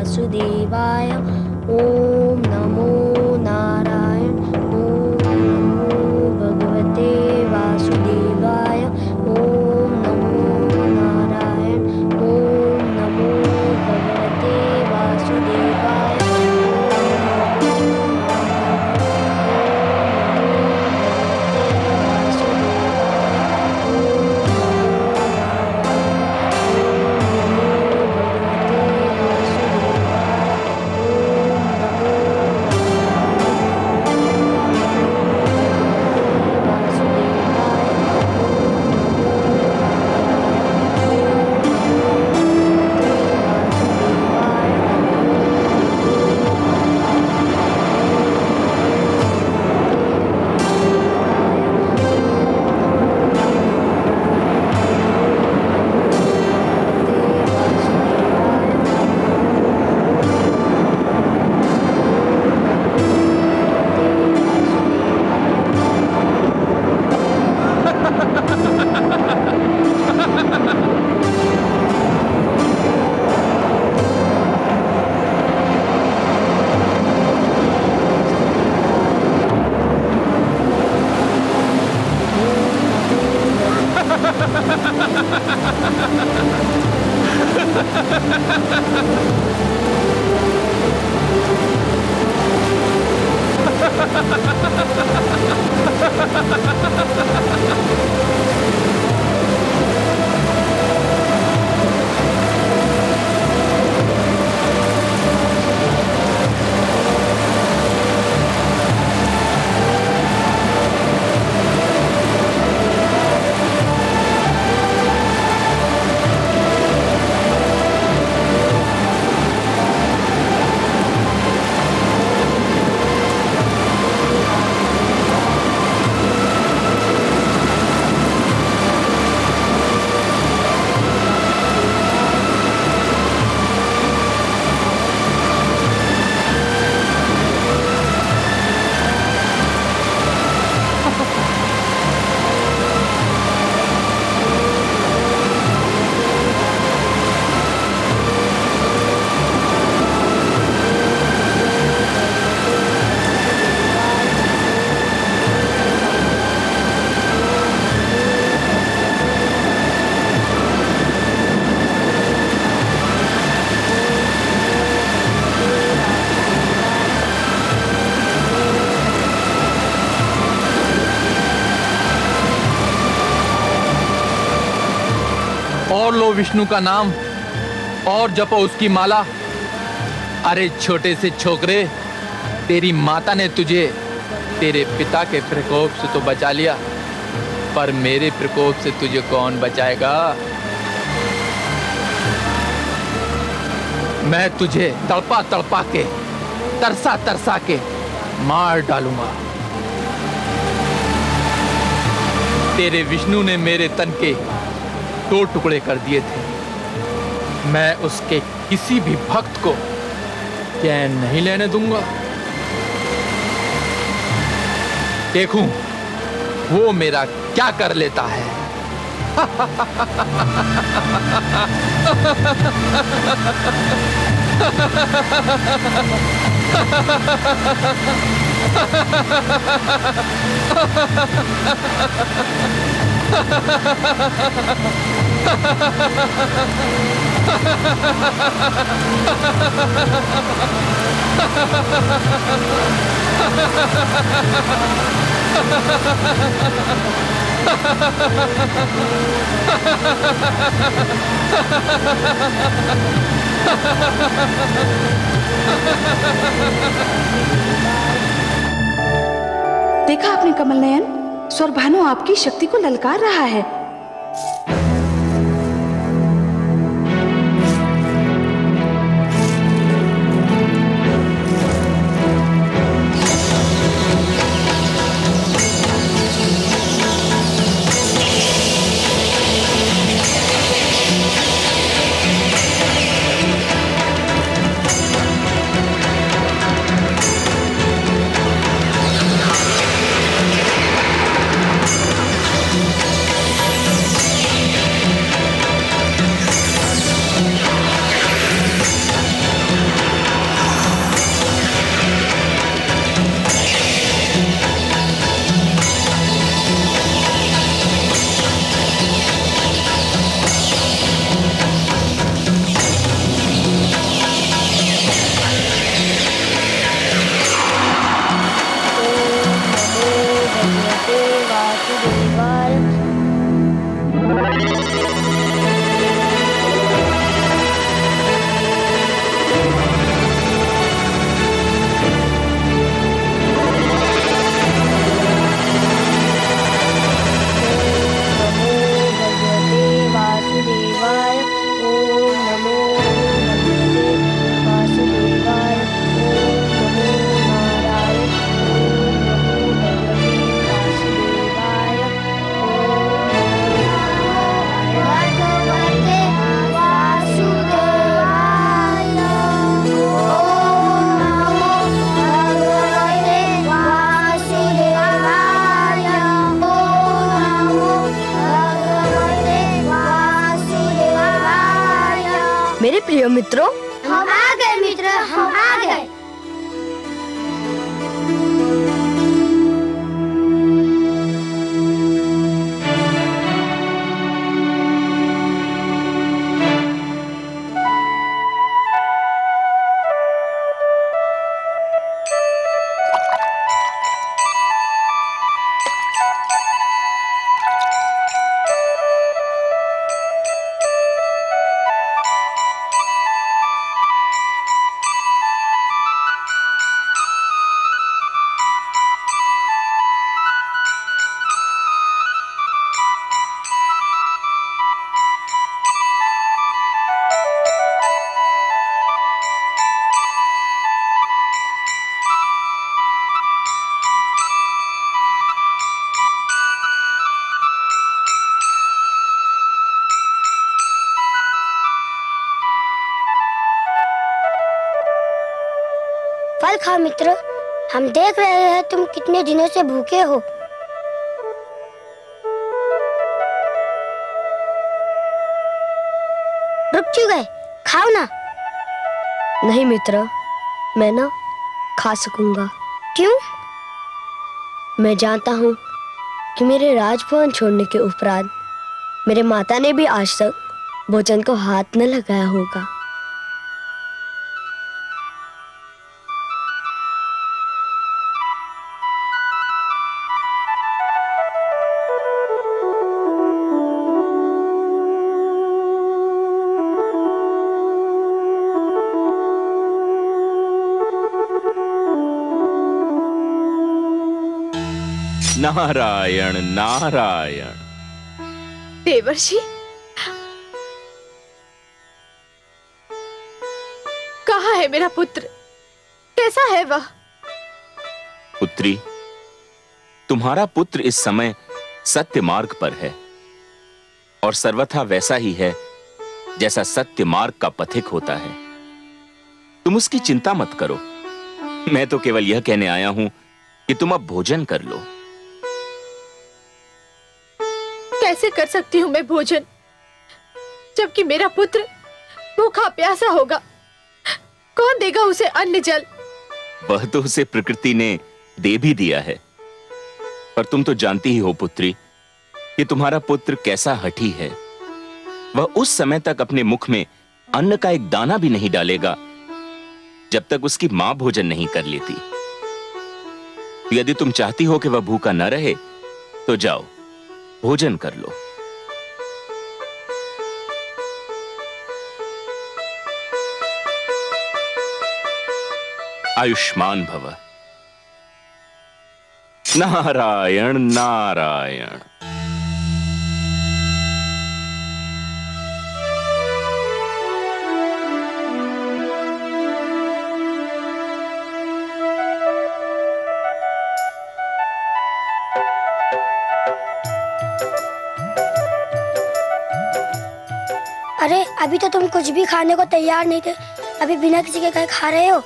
वासुदेवाय। ओम नमो नारायण। ओम नमो भगवते वासुदेवाय। ओम नमो नारायण। ओम नमो भगवते वासुदेवाय। और लो विष्णु का नाम और जपो उसकी माला। अरे छोटे से छोकरे, तेरी माता ने तुझे तेरे पिता के प्रकोप से तो बचा लिया, पर मेरे प्रकोप से तुझे कौन बचाएगा? मैं तुझे तड़पा तड़पा के, तरसा तरसा के मार डालूंगा। तेरे विष्णु ने मेरे तन के 2 टुकड़े कर दिए थे। मैं उसके किसी भी भक्त को चैन नहीं लेने दूंगा। देखूं वो मेरा क्या कर लेता है। देखा आपने कमल नयन, स्वरभानु आपकी शक्ति को ललकार रहा है। फल खाओ मित्र। हम देख रहे हैं तुम कितने दिनों से भूखे हो। रुक क्यों गए? खाओ ना। नहीं मित्र, मैं ना खा सकूंगा। क्यों? मैं जानता हूँ कि मेरे राजभवन छोड़ने के उपरांत मेरे माता ने भी आज तक भोजन को हाथ न लगाया होगा। नारायण नारायण। देवर्षि, कहाँ है मेरा पुत्र? कैसा है वह? पुत्री, तुम्हारा पुत्र इस समय सत्य मार्ग पर है और सर्वथा वैसा ही है जैसा सत्य मार्ग का पथिक होता है। तुम उसकी चिंता मत करो। मैं तो केवल यह कहने आया हूं कि तुम अब भोजन कर लो। कैसे कर सकती हूँ मैं भोजन, जबकि मेरा पुत्र भूखा प्यासा होगा? कौन देगा उसे अन्न जल? वह तो उसे प्रकृति ने दे भी दिया है, पर तुम तो जानती ही हो पुत्री कि तुम्हारा पुत्र कैसा हठी है। वह उस समय तक अपने मुख में अन्न का एक दाना भी नहीं डालेगा जब तक उसकी मां भोजन नहीं कर लेती। यदि तुम चाहती हो कि वह भूखा न रहे तो जाओ, भोजन कर लो। आयुष्मान भव। नारायण नारायण। अरे अभी तो तुम कुछ भी खाने को तैयार नहीं थे, अभी बिना किसी के कहे खा रहे हो?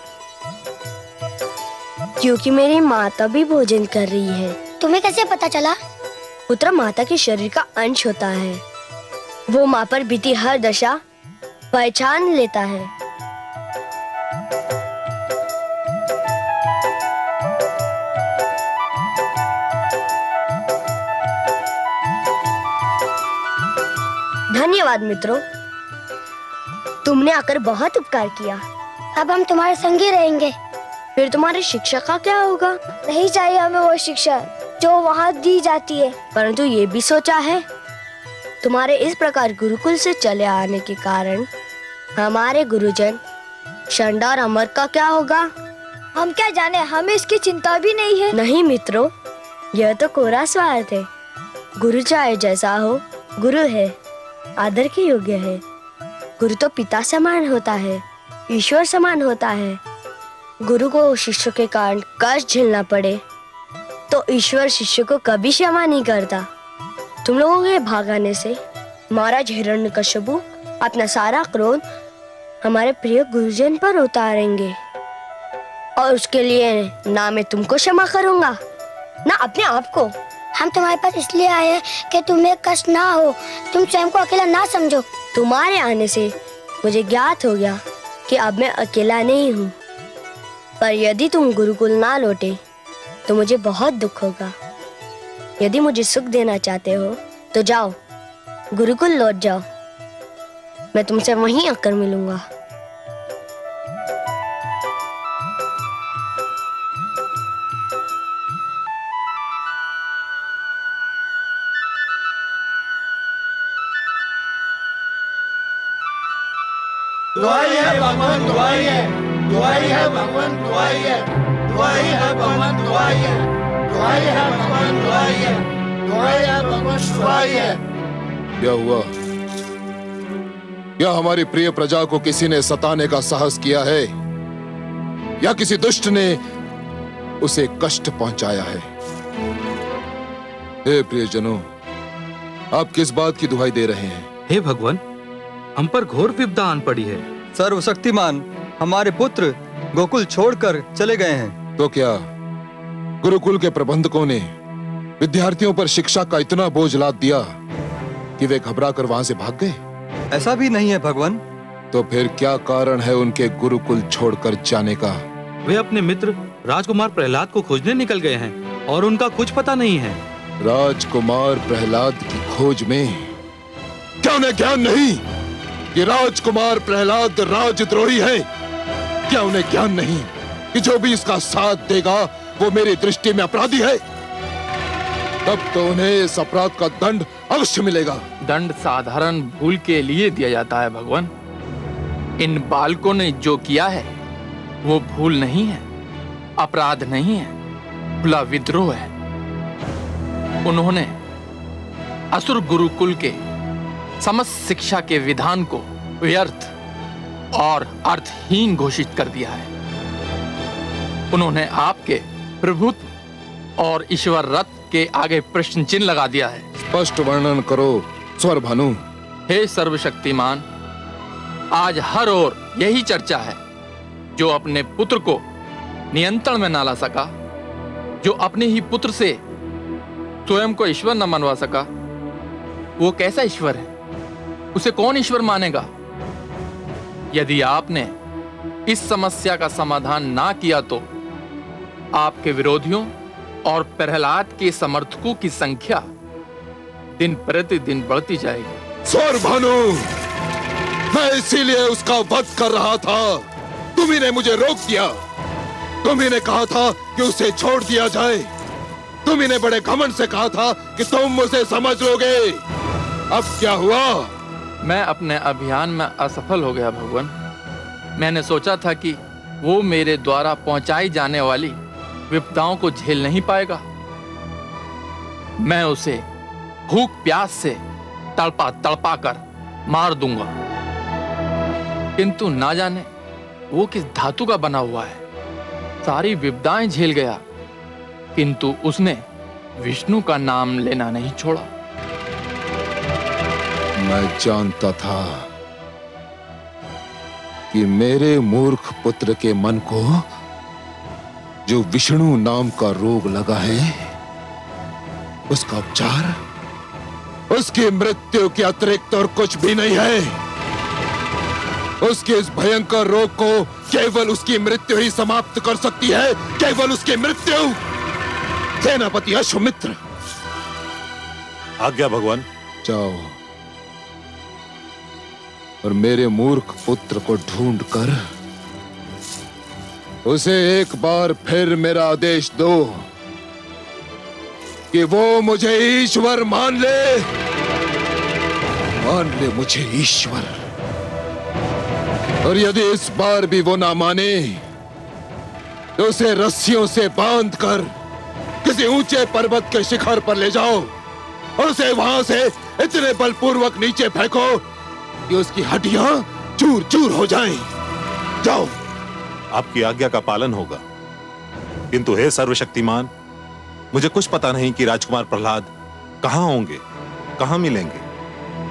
क्योंकि मेरी माता भी भोजन कर रही है। तुम्हें कैसे पता चला? पुत्र माता के शरीर का अंश होता है। वो माँ पर बीती हर दशा पहचान लेता है। धन्यवाद मित्रों, तुमने आकर बहुत उपकार किया। अब हम तुम्हारे संग ही रहेंगे। फिर तुम्हारी शिक्षा का क्या होगा? नहीं चाहिए हमें वो शिक्षा जो वहाँ दी जाती है। परंतु ये भी सोचा है, तुम्हारे इस प्रकार गुरुकुल से चले आने के कारण हमारे गुरुजन शंडा और अमर का क्या होगा? हम क्या जाने, हमें इसकी चिंता भी नहीं है। नहीं मित्रों, यह तो कोरा स्वार्थ है। गुरु चाहे जैसा हो, गुरु है, आदर के योग्य है। गुरु तो पिता समान होता है, ईश्वर समान होता है। गुरु को शिष्य के कारण कष्ट झेलना पड़े तो ईश्वर शिष्य को कभी क्षमा नहीं करता। तुम लोगों के भागाने से महाराज हिरण्यकश्यपु अपना सारा क्रोध हमारे प्रिय गुरुजन पर उतारेंगे और उसके लिए ना मैं तुमको क्षमा करूंगा ना अपने आप को। हम तुम्हारे पास इसलिए आए हैं कि तुम्हें कष्ट ना हो, तुम स्वयं को अकेला ना समझो। तुम्हारे आने से मुझे ज्ञात हो गया कि अब मैं अकेला नहीं हूँ, पर यदि तुम गुरुकुल ना लौटे तो मुझे बहुत दुख होगा। यदि मुझे सुख देना चाहते हो तो जाओ, गुरुकुल लौट जाओ, मैं तुमसे वहीं आकर मिलूंगा। दुआई है भगवान, दुआई है, दुआई है भगवान, दुआई है, दुआई है भगवान, दुआई है, दुआई है भगवान, दुआई है, दुआई है भगवान, दुआई है। क्या हुआ? क्या हमारी प्रिय प्रजा को किसी ने सताने का साहस किया है या किसी दुष्ट ने उसे कष्ट पहुंचाया है? हे प्रियजनों, आप किस बात की दुहाई दे रहे हैं? हे भगवान, हम पर घोर विपदा आन पड़ी है। सर्वशक्तिमान, हमारे पुत्र गोकुल छोड़कर चले गए हैं। तो क्या गुरुकुल के प्रबंधकों ने विद्यार्थियों पर शिक्षा का इतना बोझ लाद दिया कि वे घबरा कर वहां से भाग गए? ऐसा भी नहीं है भगवान। तो फिर क्या कारण है उनके गुरुकुल छोड़कर जाने का? वे अपने मित्र राजकुमार प्रहलाद को खोजने निकल गए हैं और उनका कुछ पता नहीं है। राजकुमार प्रहलाद की खोज में क्या उन्हें ज्ञान नहीं कि राजकुमार प्रहलाद राजद्रोही है? क्या उन्हें ज्ञान नहीं कि जो भी इसका साथ देगा वो मेरी दृष्टि में अपराधी है? तब तो उन्हें इस अपराध का दंड अवश्य मिलेगा। दंड साधारण भूल के लिए दिया जाता है भगवान। इन बालकों ने जो किया है वो भूल नहीं है, अपराध नहीं है, खुला विद्रोह है। उन्होंने असुर गुरुकुल के समस्त शिक्षा के विधान को व्यर्थ और अर्थहीन घोषित कर दिया है। उन्होंने आपके प्रभुत्व और ईश्वर रत्न के आगे प्रश्न चिन्ह लगा दिया है। स्पष्ट वर्णन करो स्वर भानु। हे सर्वशक्तिमान, आज हर ओर यही चर्चा है। जो अपने पुत्र को नियंत्रण में ना ला सका, जो अपने ही पुत्र से स्वयं को ईश्वर न मनवा सका, वो कैसा ईश्वर है? उसे कौन ईश्वर मानेगा? यदि आपने इस समस्या का समाधान ना किया तो आपके विरोधियों और प्रहलाद के समर्थकों की संख्या दिन प्रतिदिन बढ़ती जाएगी। स्वर भानु, मैं इसीलिए उसका वध कर रहा था। तुम्ही ने मुझे रोक दिया। तुम्ही ने कहा था कि उसे छोड़ दिया जाए। तुम्ही ने बड़े घमंड से कहा था कि तुम मुझे समझ लोगे। अब क्या हुआ? मैं अपने अभियान में असफल हो गया भगवान। मैंने सोचा था कि वो मेरे द्वारा पहुंचाई जाने वाली विपदाओं को झेल नहीं पाएगा। मैं उसे भूख प्यास से तड़पा तड़पा कर मार दूंगा। किंतु ना जाने वो किस धातु का बना हुआ है। सारी विपदाएं झेल गया, किंतु उसने विष्णु का नाम लेना नहीं छोड़ा। मैं जानता था कि मेरे मूर्ख पुत्र के मन को जो विष्णु नाम का रोग लगा है, उसका उपचार उसकी मृत्यु के अतिरिक्त और कुछ भी नहीं है। उसके इस भयंकर रोग को केवल उसकी मृत्यु ही समाप्त कर सकती है, केवल उसकी मृत्यु। सेनापति अश्वमित्र, आज्ञा भगवान। जाओ और मेरे मूर्ख पुत्र को ढूंढकर उसे एक बार फिर मेरा आदेश दो कि वो मुझे ईश्वर मान ले मुझे ईश्वर। और यदि इस बार भी वो ना माने तो उसे रस्सियों से बांधकर किसी ऊंचे पर्वत के शिखर पर ले जाओ और उसे वहां से इतने बलपूर्वक नीचे फेंको कि उसकी हड्डियां चूर चूर हो जाएं। जाओ। आपकी आज्ञा का पालन होगा। किंतु हे सर्वशक्तिमान, मुझे कुछ पता नहीं कि राजकुमार प्रहलाद कहां होंगे, कहां मिलेंगे।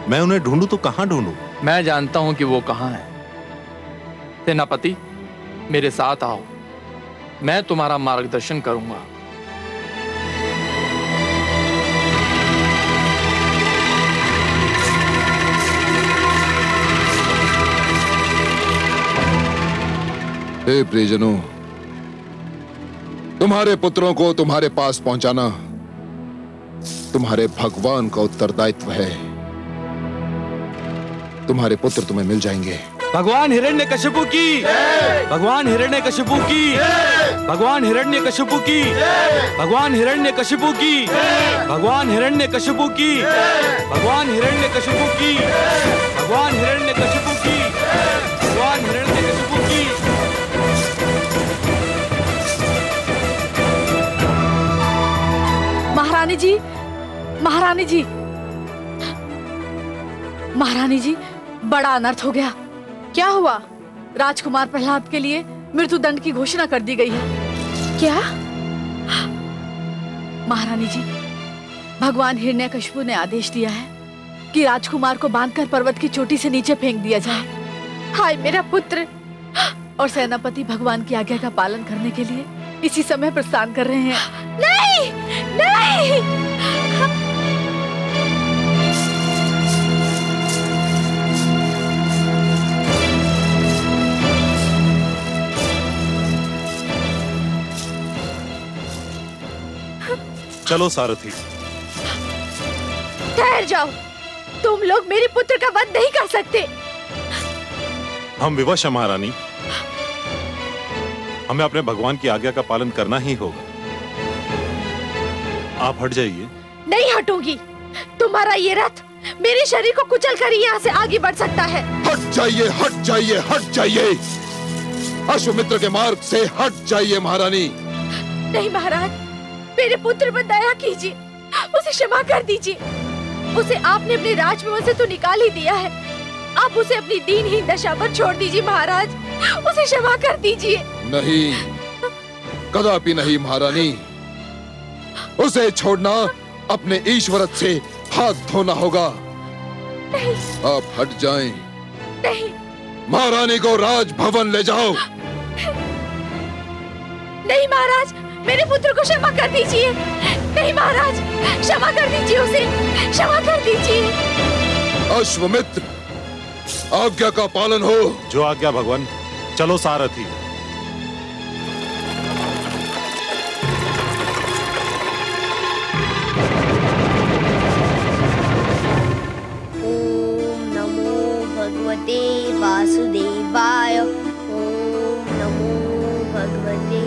मैं उन्हें ढूंढूं तो कहां ढूंढूं? मैं जानता हूं कि वो कहां है। सेनापति, मेरे साथ आओ, मैं तुम्हारा मार्गदर्शन करूंगा। हे प्रियजनों, तुम्हारे पुत्रों को तुम्हारे पास पहुंचाना तुम्हारे भगवान का उत्तरदायित्व है। तुम्हारे पुत्र तुम्हें मिल जाएंगे। भगवान हिरण्यकशिपु की, भगवान हिरण्यकशिपु की, भगवान हिरण्यकशिपु की, भगवान हिरण्यकशिपु की, भगवान हिरण्यकशिपु की, भगवान हिरण्यकशिपु की, भगवान हिरण्यकशिपु की, भगवान हिरण्यकशिपु की। महारानी जी, महारानी जी, महारानी जी, बड़ा अनर्थ हो गया। क्या हुआ? राजकुमार प्रहलाद के लिए मृत्युदंड की घोषणा कर दी गई है। क्या? महारानी जी, भगवान हिरण्यकशिपु ने आदेश दिया है कि राजकुमार को बांधकर पर्वत की चोटी से नीचे फेंक दिया जाए। हाय मेरा पुत्र और सेनापति भगवान की आज्ञा का पालन करने के लिए इसी समय प्रस्थान कर रहे हैं। नहीं, नहीं। चलो सारथी। ठहर जाओ, तुम लोग मेरे पुत्र का वध नहीं कर सकते। हम विवश हैं महारानी, हमें अपने भगवान की आज्ञा का पालन करना ही होगा। आप हट जाइए। नहीं हटूंगी। तुम्हारा ये रथ मेरे शरीर को कुचल कर यहाँ से आगे बढ़ सकता है। हट जाइए, हट जाइए, हट जाइए। अश्वमित्र के मार्ग से हट जाइए महारानी। नहीं महाराज, मेरे पुत्र पर दया कीजिए, उसे क्षमा कर दीजिए। उसे आपने अपने राजभवन से तो निकाल ही दिया है, आप उसे अपनी दीनहीन दशा पर छोड़ दीजिए महाराज, उसे क्षमा कर दीजिए। नहीं, कदापि नहीं महारानी। उसे छोड़ना अपने ईश्वरत से हाथ धोना होगा। नहीं। आप हट जाएं। नहीं। महारानी को राजभवन ले जाओ। नहीं महाराज, मेरे पुत्र को क्षमा कर दीजिए। नहीं महाराज, क्षमा कर दीजिए उसे, क्षमा कर दीजिए। अश्वमित्र, आज्ञा का पालन हो। जो आज्ञा भगवान। चलो सारथी। ओम नमो भगवते वासुदेवाय। ओम नमो भगवते।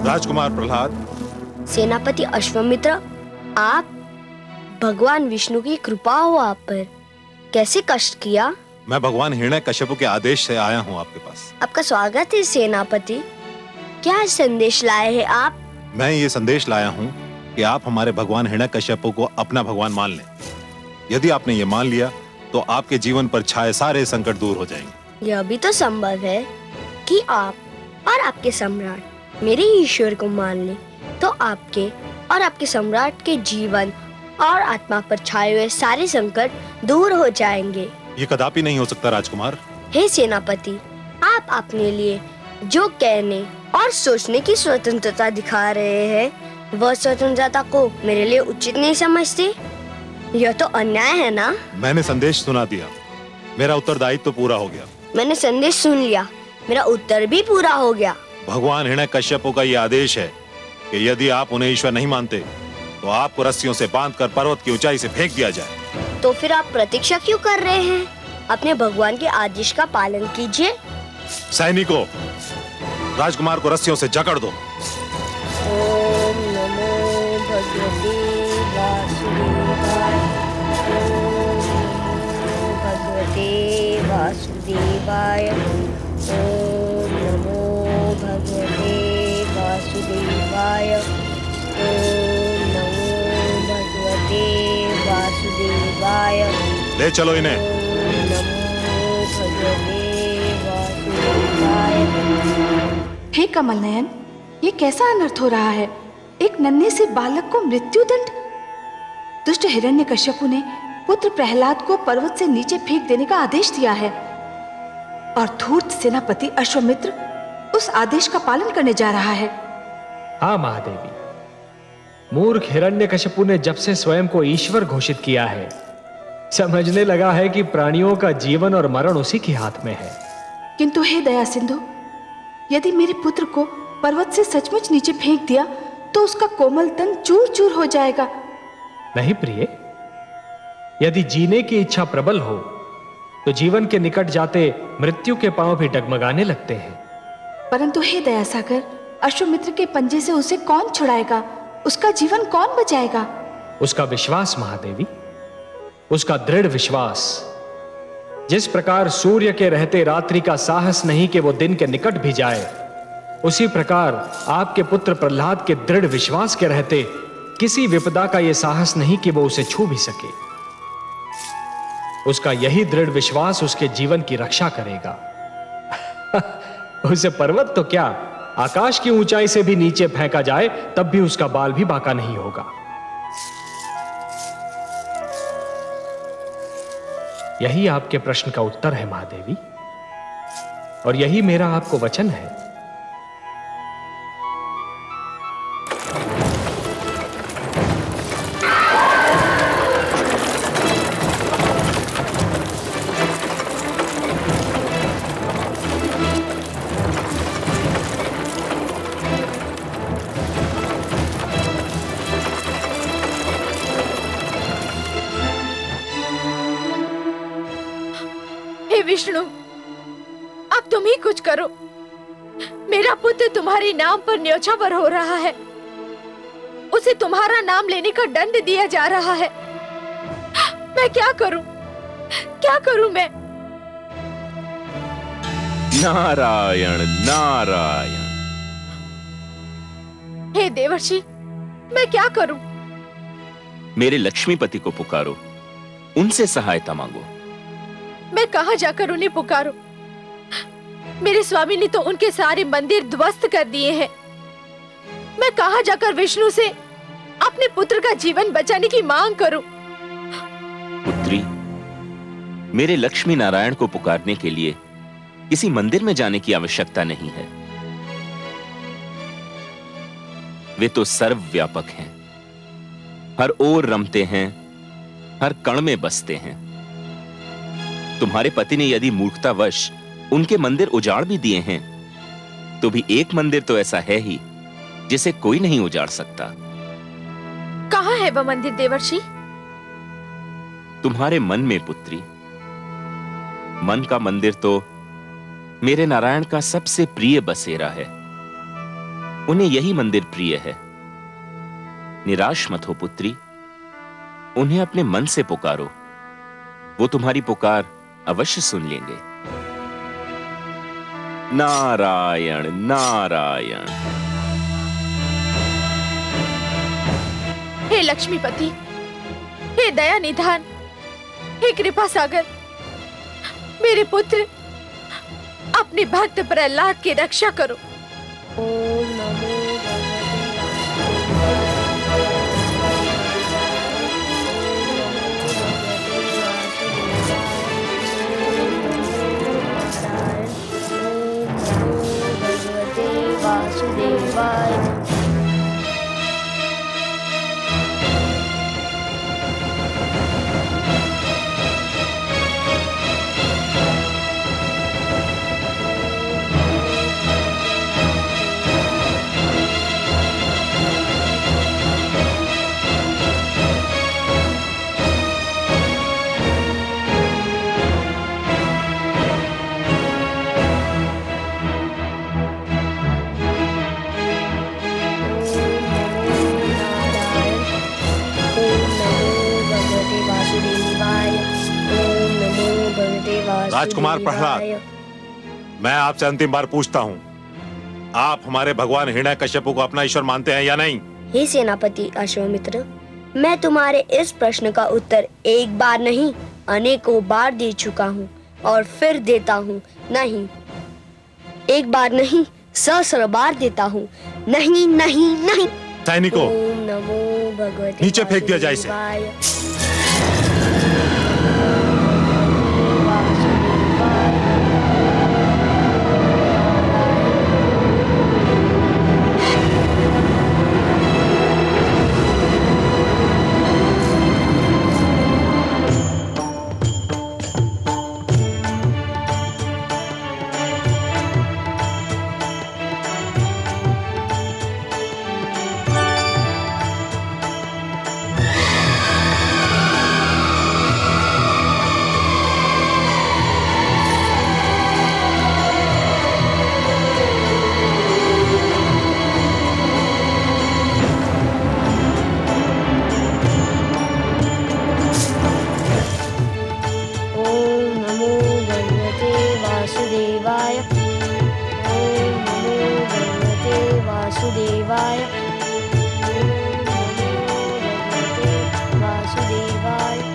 राजकुमार प्रहलाद। सेनापति अश्वमित्र, आप, भगवान विष्णु की कृपा हो आप पर। कैसे कष्ट किया? मैं भगवान हिरण्यकश्यप के आदेश से आया हूँ आपके पास। आपका स्वागत है सेनापति। क्या संदेश लाए हैं आप? मैं ये संदेश लाया हूँ कि आप हमारे भगवान हिरण्यकश्यप को अपना भगवान मान लें। यदि आपने ये मान लिया तो आपके जीवन पर छाए सारे संकट दूर हो जाएंगे। यह भी तो संभव है कि आप और आपके सम्राट मेरे ईश्वर को मान ले, तो आपके और आपके सम्राट के जीवन और आत्मा पर छाए हुए सारे संकट दूर हो जाएंगे। ये कदापि नहीं हो सकता राजकुमार। हे सेनापति, आप अपने लिए जो कहने और सोचने की स्वतंत्रता दिखा रहे हैं, वह स्वतंत्रता को मेरे लिए उचित नहीं समझते? यह तो अन्याय है ना? मैंने संदेश सुना दिया, मेरा उत्तरदायित्व तो पूरा हो गया। मैंने संदेश सुन लिया, मेरा उत्तर भी पूरा हो गया। भगवान हिरण्यकश्यप का ये आदेश है कि यदि आप उन्हें ईश्वर नहीं मानते तो आपको रस्सियों से बांधकर पर्वत की ऊंचाई से फेंक दिया जाए। तो फिर आप प्रतीक्षा क्यों कर रहे हैं? अपने भगवान के आदेश का पालन कीजिए। सैनिकों, राजकुमार को रस्सियों से जकड़ दो। ओम नमो भगवते वासुदेवाय। ओम नमो भगवते वासुदेवाय। ओम नमो भगवते वासुदेवाय। ओम नमो भगवते वासुदेवाय। ले चलो इन्हें। ओम नमो भगवते वासुदेवाय। हे कमल नयन, ये कैसा अनर्थ हो रहा है? एक नन्हे से बालक को मृत्युदंड। दुष्ट हिरण्यकश्यप ने पुत्र प्रहलाद को पर्वत से नीचे फेंक देने का आदेश दिया है और धूर्त सेनापति अश्वमित्र उस आदेश का पालन करने जा रहा है। हाँ महादेवी, मूर्ख हिरण्यकश्यप ने जब से स्वयं को ईश्वर घोषित किया है, समझने लगा है कि प्राणियों का जीवन और मरण उसी के हाथ में है। किंतु हे दया सिंधु, यदि मेरे पुत्र को पर्वत से सचमुच नीचे फेंक दिया तो उसका कोमल तन चूर चूर हो जाएगा। नहीं प्रिय, यदि जीने की इच्छा प्रबल हो तो जीवन के निकट जाते मृत्यु के पांव भी डगमगाने लगते हैं। परंतु हे दयासागर, अश्वमित्र के पंजे से उसे कौन छुड़ाएगा? उसका जीवन कौन बचाएगा? उसका विश्वास महादेवी, उसका दृढ़ विश्वास। जिस प्रकार सूर्य के रहते रात्रि का साहस नहीं कि वो दिन के निकट भी जाए, उसी प्रकार आपके पुत्र प्रहलाद के दृढ़ विश्वास के रहते किसी विपदा का यह साहस नहीं कि वो उसे छू भी सके। उसका यही दृढ़ विश्वास उसके जीवन की रक्षा करेगा। उसे पर्वत तो क्या, आकाश की ऊंचाई से भी नीचे फेंका जाए तब भी उसका बाल भी बांका नहीं होगा। यही आपके प्रश्न का उत्तर है महादेवी, और यही मेरा आपको वचन है। विष्णु, अब तुम ही कुछ करो। मेरा पुत्र तुम्हारे नाम पर न्योछावर हो रहा है। उसे तुम्हारा नाम लेने का दंड दिया जा रहा है। मैं क्या करूं? क्या करूं मैं? नारायण नारायण। हे देवर्षि, मैं क्या करूं? मेरे लक्ष्मीपति को पुकारो, उनसे सहायता मांगो। मैं कहां जाकर उन्हें पुकारूं? मेरे स्वामी ने तो उनके सारे मंदिर ध्वस्त कर दिए हैं। मैं कहां जाकर विष्णु से अपने पुत्र का जीवन बचाने की मांग करूं? पुत्री, मेरे लक्ष्मी नारायण को पुकारने के लिए किसी मंदिर में जाने की आवश्यकता नहीं है। वे तो सर्वव्यापक हैं, हर ओर रमते हैं, हर कण में बसते हैं। तुम्हारे पति ने यदि मूर्खतावश उनके मंदिर उजाड़ भी दिए हैं, तो भी एक मंदिर तो ऐसा है ही जिसे कोई नहीं उजाड़ सकता। कहां है वह मंदिर देवर्षि? तुम्हारे मन में पुत्री। मन का मंदिर तो मेरे नारायण का सबसे प्रिय बसेरा है। उन्हें यही मंदिर प्रिय है। निराश मत हो पुत्री, उन्हें अपने मन से पुकारो, वो तुम्हारी पुकार अवश्य सुन लेंगे। नारायण नारायण। हे लक्ष्मीपति, हे दया निधान, हे कृपा सागर, मेरे पुत्र अपने भक्त प्रहलाद की रक्षा करो। ओम नमो भगवते वासुदेवाय। राजकुमार प्रहलाद, मैं आपसे अंतिम बार पूछता हूँ, आप हमारे भगवान हिरण्यकश्यप को अपना ईश्वर मानते हैं या नहीं? हे सेनापति अश्वमित्र, मैं तुम्हारे इस प्रश्न का उत्तर एक बार नहीं अनेकों बार दे चुका हूँ और फिर देता हूँ। नहीं, एक बार नहीं, सहस्र बार देता हूँ। नहीं नहीं नहीं। सैनिकों, ओम नमो भगवते नीचे फेंक दिया जाए इसे। वासुदेवाय। वासुदेवाय।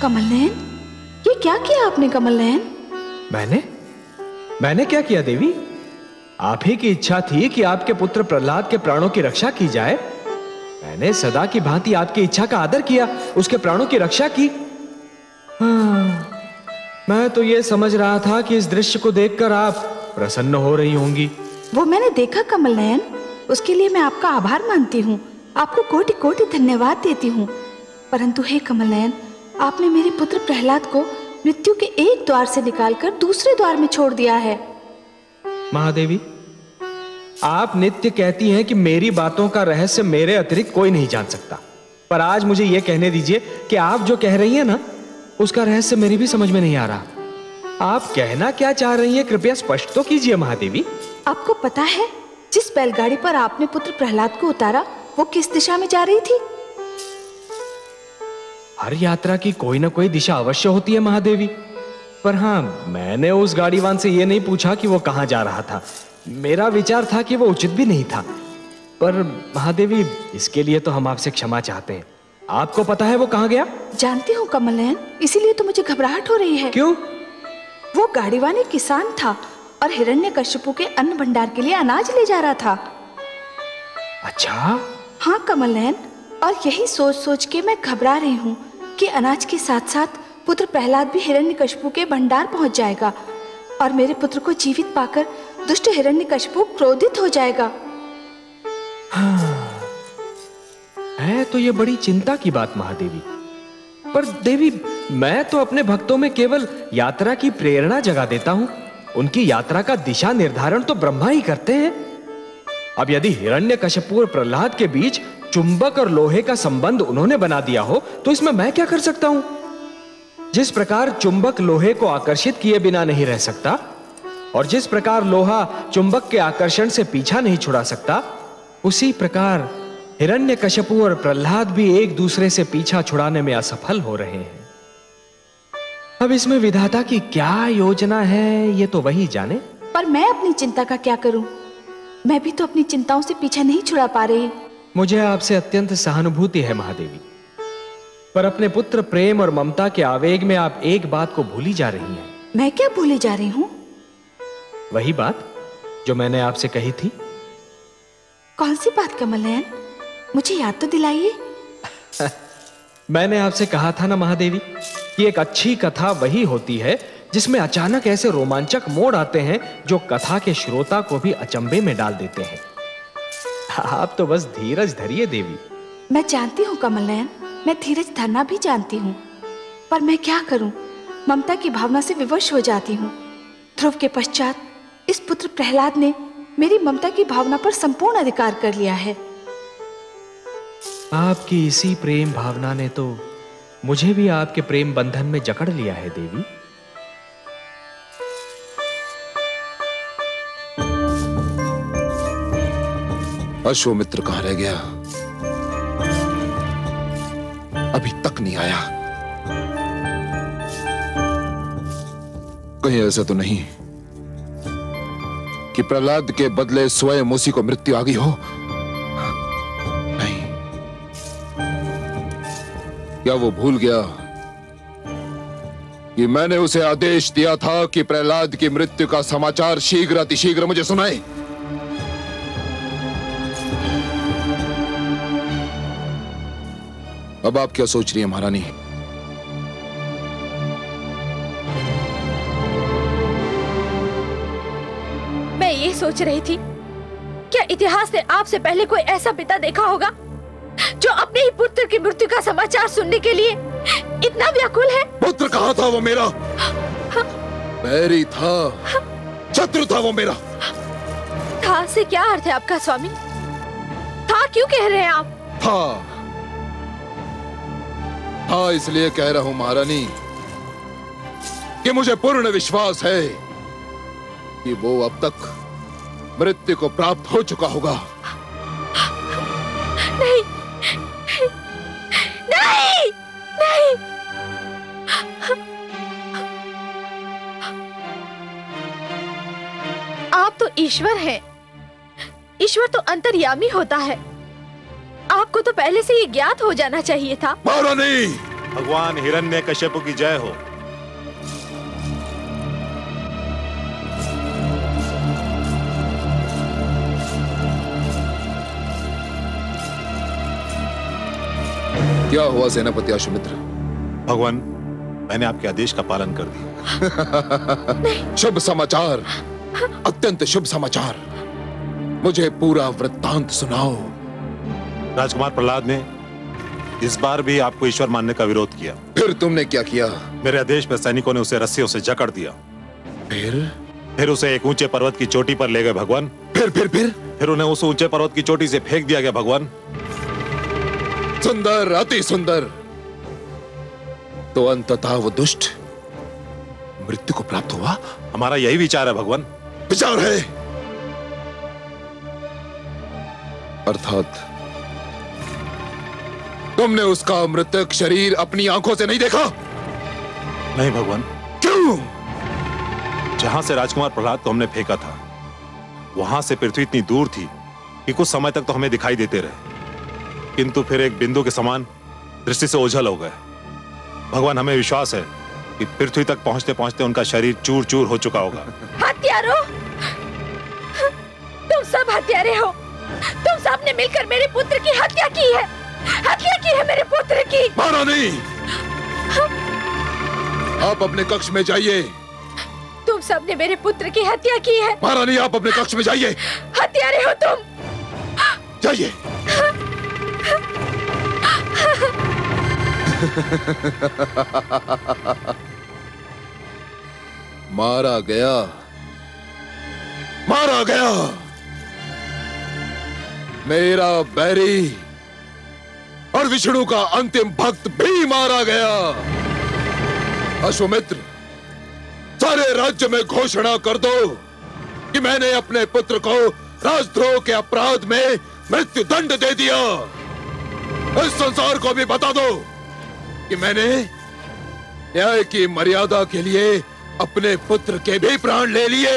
कमल नयन, ये क्या किया आपने कमल नयन? मैंने क्या किया देवी? आप ही की इच्छा थी कि आपके पुत्र प्रहलाद के प्राणों की रक्षा की जाए। मैंने सदा की भांति आपकी इच्छा का आदर किया, उसके प्राणों की रक्षा की। मैं तो ये समझ रहा था कि इस दृश्य को देखकर आप प्रसन्न हो रही होंगी। वो मैंने देखा कमल नयन, उसके लिए मैं आपका आभार मानती हूँ, आपको कोटि कोटि धन्यवाद देती हूँ। परंतु हे कमल नयन, आपने मेरे पुत्र प्रहलाद को मृत्यु के एक द्वार से निकालकर दूसरे द्वार में छोड़ दिया है। महादेवी, आप नित्य कहती हैं कि मेरी बातों का रहस्य मेरे अतिरिक्त कोई नहीं जान सकता, पर आज मुझे यह कहने दीजिए कि आप जो कह रही हैं ना, उसका रहस्य मेरी भी समझ में नहीं आ रहा। आप कहना क्या चाह रही हैं, कृपया स्पष्ट तो कीजिए महादेवी। आपको पता है जिस बैलगाड़ी पर आपने पुत्र प्रहलाद को उतारा वो किस दिशा में जा रही थी? हर यात्रा की कोई ना कोई दिशा अवश्य होती है महादेवी, पर हाँ, मैंने उस गाड़ीवान से यह नहीं पूछा कि वो कहां जा रहा था। मेरा विचार था कि वो उचित भी नहीं था। पर महादेवी, इसके लिए तो हम आपसे क्षमा चाहते हैं। आपको पता है वो कहां गया? जानती हूँ कमल नयन, इसीलिए तो मुझे घबराहट हो रही है। क्यों? वो गाड़ीवान एक किसान था और हिरण्यकश्यपु के अन्न भंडार के लिए अनाज ले जा रहा था। अच्छा? हाँ कमल नयन, और यही सोच सोच के मैं घबरा रही हूँ कि अनाज के साथ साथ पुत्र प्रहलाद भी हिरण्यकश्यपु के भंडार पहुंच जाएगा और मेरे पुत्र को जीवित पाकर दुष्ट हिरण्यकश्यपु क्रोधित हो जाएगा। है तो ये बड़ी चिंता की बात महादेवी। पर देवी, मैं तो अपने भक्तों में केवल यात्रा की प्रेरणा जगा देता हूँ। उनकी यात्रा का दिशा निर्धारण तो ब्रह्मा ही करते हैं। अब यदि हिरण्यकश्यपु और प्रहलाद के बीच चुंबक और लोहे का संबंध उन्होंने बना दिया हो, तो इसमें मैं क्या कर सकता हूं? जिस प्रकार चुंबक लोहे को आकर्षित किए बिना नहीं रह सकता, और जिस प्रकार लोहा चुंबक के आकर्षण से पीछा नहीं छुड़ा सकता, उसी प्रकार हिरण्यकश्यपु और प्रहलाद भी एक दूसरे से पीछा छुड़ाने में असफल हो रहे हैं। अब इसमें विधाता की क्या योजना है, ये तो वही जाने। पर मैं अपनी चिंता का क्या करूं? मैं भी तो अपनी चिंताओं से पीछा नहीं छुड़ा पा रही। मुझे आपसे अत्यंत सहानुभूति है महादेवी, पर अपने पुत्र प्रेम और ममता के आवेग में आप एक बात को भूली जा रही हैं। मैं क्या भूली जा रही हूँ? वही बात जो मैंने आपसे कही थी। कौन सी बात कमल नयन? मुझे याद तो दिलाइए। मैंने आपसे कहा था ना महादेवी कि एक अच्छी कथा वही होती है जिसमें अचानक ऐसे रोमांचक मोड़ आते हैं जो कथा के श्रोता को भी अचंभे में डाल देते हैं। आप तो बस धीरज धरिए देवी। मैं जानती हूँ कमल नयन, मैं धीरज धरना भी जानती हूँ, पर मैं क्या करूँ, ममता की भावना से विवश हो जाती हूँ। ध्रुव के पश्चात इस पुत्र प्रहलाद ने मेरी ममता की भावना पर संपूर्ण अधिकार कर लिया है। आपकी इसी प्रेम भावना ने तो मुझे भी आपके प्रेम बंधन में जकड़ लिया है देवी। अश्वमित्र कहां रह गया? अभी तक नहीं आया। कहीं ऐसा तो नहीं कि प्रहलाद के बदले स्वयं उसी को मृत्यु आ गई हो? नहीं। क्या वो भूल गया कि मैंने उसे आदेश दिया था कि प्रहलाद की मृत्यु का समाचार शीघ्र अतिशीघ्र मुझे सुनाए? अब आप क्या सोच रही हैं महारानी? मैं ये सोच रही थी, क्या इतिहास ने आपसे पहले कोई ऐसा पिता देखा होगा जो अपने ही पुत्र की मृत्यु का समाचार सुनने के लिए इतना व्याकुल है? पुत्र कहाँ था वो मेरा? बैरी था, शत्रु था वो मेरा। था से क्या अर्थ है आपका स्वामी? था क्यों कह रहे हैं आप? था इसलिए कह रहा हूं महारानी कि मुझे पूर्ण विश्वास है कि वो अब तक मृत्यु को प्राप्त हो चुका होगा। नहीं, नहीं, नहीं। आप तो ईश्वर हैं। ईश्वर तो अंतर्यामी होता है। आपको तो पहले से ये ज्ञात हो जाना चाहिए था। महारानी! भगवान हिरण्यकश्यप की जय हो। क्या हुआ सेनापति अश्वमित्र? भगवान, मैंने आपके आदेश का पालन कर दिया। शुभ समाचार, अत्यंत शुभ समाचार। मुझे पूरा वृत्तांत सुनाओ। राजकुमार प्रहलाद ने इस बार भी आपको ईश्वर मानने का विरोध किया। फिर तुमने क्या किया? मेरे आदेश पर सैनिकों ने उसे रस्सियों से जकड़ दिया। फिर उसे एक ऊंचे पर्वत की चोटी पर ले गए भगवान। फिर उन्हें उस ऊंचे पर्वत की चोटी से फेंक दिया गया भगवान। सुंदर, अति सुंदर। तो अंततः वो दुष्ट मृत्यु को प्राप्त हुआ? हमारा यही विचार है भगवान। विचार है? अर्थात तुमने उसका मृतक शरीर अपनी आंखों से नहीं देखा? नहीं भगवान। क्यों? जहां से राजकुमार प्रहलाद को हमने फेंका था, वहां से पृथ्वी इतनी दूर थी कि कुछ समय तक तो हमें दिखाई देते रहे, किंतु फिर एक बिंदु के समान दृष्टि से ओझल हो गए। भगवान, हमें विश्वास है कि पृथ्वी तक पहुंचते पहुंचते उनका शरीर चूर चूर हो चुका होगा। हत्यारों! तुम सब हत्यारे हो। तुम सब ने मिलकर मेरे पुत्र की हत्या की है। हत्या की है मेरे पुत्र की। महारानी, आप अपने कक्ष में जाइए। तुम सब ने मेरे पुत्र की हत्या की है। महारानी, आप अपने कक्ष में जाइए। हत्यारे हो तुम। जाइए। मारा गया, मारा गया मेरा बैरी और विष्णु का अंतिम भक्त भी मारा गया। अश्वमित्र, सारे राज्य में घोषणा कर दो कि मैंने अपने पुत्र को राजद्रोह के अपराध में मृत्यु दंड दे दिया। इस संसार को भी बता दो कि मैंने न्याय की मर्यादा के लिए अपने पुत्र के भी प्राण ले लिए।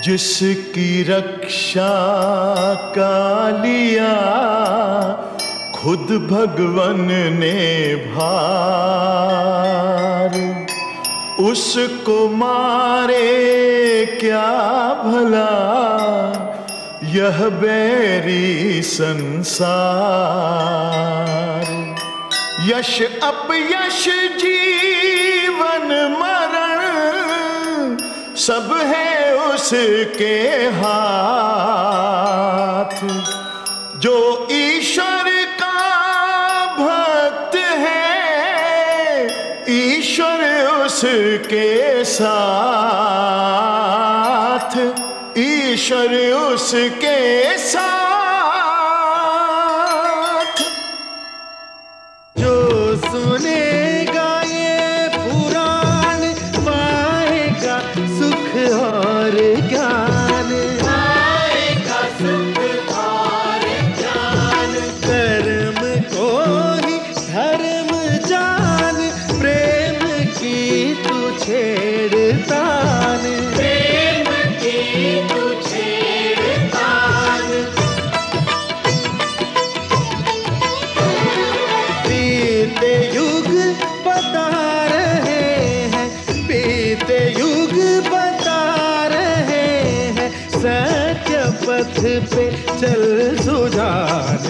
जिसकी रक्षा का लिया खुद भगवन ने भार, उसको मारे क्या भला यह बैरी संसार। यश अपयश जीवन मरण सब है उसके हाथ। जो ईश्वर का भक्त है ईश्वर उसके साथ, ईश्वर उसके साथ। जो सुनेगा ये पुराण पाएगा सुख और ज्ञान, पाएगा सुख और ज्ञान। कर्म को ही धर्म जान, प्रेम की तू छेड़तान, प्रेम की तू छेड़तान। बीते युग बता रहे हैं, बीते युग बता रहे हैं, सत्य पथ पे चल सुजान।